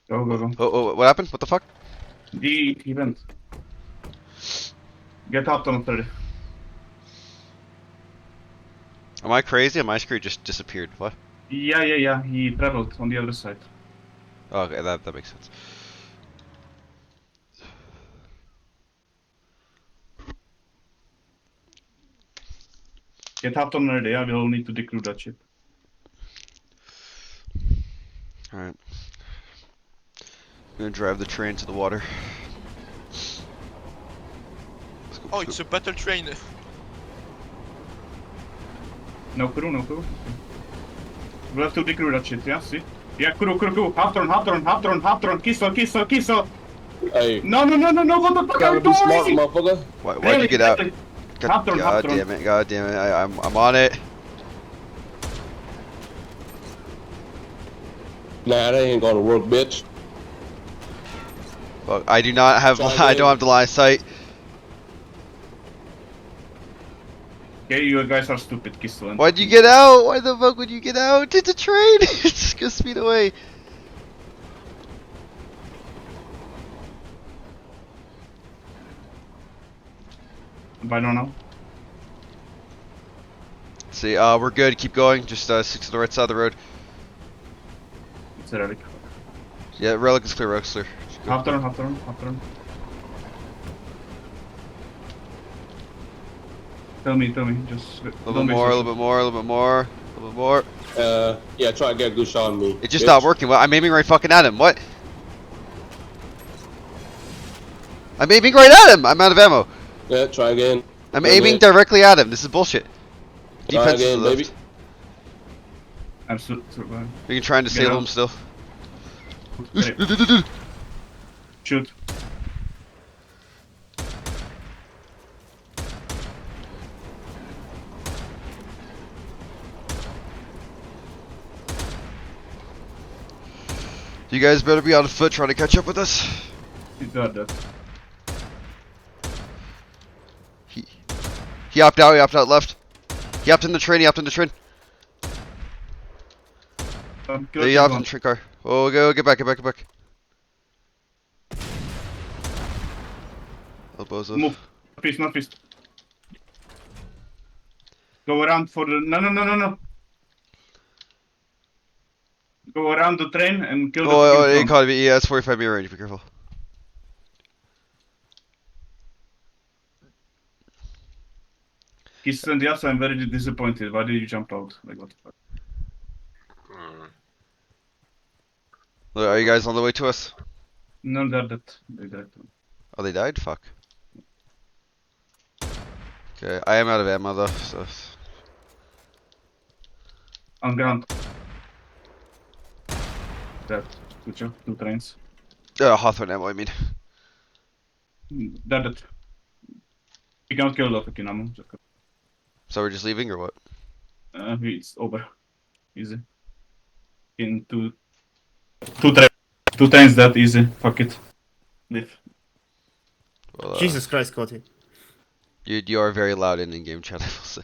Go, go, go. Oh, what happened? What the fuck? He went. Get up on 30. Am I crazy? My screen just disappeared. What? Yeah. He traveled on the other side. Oh, okay, that makes sense. Get up on already. I will need to decrew that ship. Alright. I'm gonna drive the train to the water. Let's go, Oh, let's it's go. a battle train. No crew, no crew. We'll have to decrew that shit, yeah? See? Yeah, crew. Half turn. Kissel. Hey, No, what the fuck are gotta you be smart, doing? motherfucker. Why'd you get out? Really? God Half turn. damn it, god damn it. I'm on it. Nah, that ain't gonna work, bitch. Fuck, I do not have, Try I again. don't have the line of sight. Yeah, you guys are stupid, Kissel. Why'd you get out? Why the fuck would you get out? It's a train! It's just gonna speed away. I don't know. See, we're good. Keep going. Just stick to the right side of the road. It's a relic. Yeah, relic is clear. Just go. Half turn. Tell me. Just A little bit more. Yeah, try to get a good shot on me. It just bitch. stopped working. Well, I'm aiming right fucking at him. What? I'm aiming right at him. I'm out of ammo. Yeah, try again. I'm Try aiming again. directly at him. This is bullshit. Try Defense is again, left. baby. Absolutely. We can try and disable out. him still. Shoot. You guys better be on foot trying to catch up with us. He got that. He opted out left. He hopped in the train. Kill He it, hopped go in on. the train car. Oh, go, get back. Oh, bozo. Move. Northeast. Go around for the... No. Go around the train and kill the Oh, fucking he front. caught me. Yeah, it's 45 meter range. Be careful. He's on the outside. I'm very disappointed. Why did you jump out? Like, what the fuck? Look, are you guys on the way to us? No, they're dead. They died. Oh, they died? Fuck. Okay, I am out of ammo though, so. On ground. Dead. Good job. 2 trains. Hawthorne ammo, I mean. They're dead. You can't kill the fucking ammo. So we're just leaving or what? It's over. Easy. In two trains. 2 trains that easy. Fuck it. Leave. Well, Jesus Christ, Cody. you are very loud in game chat, I will say.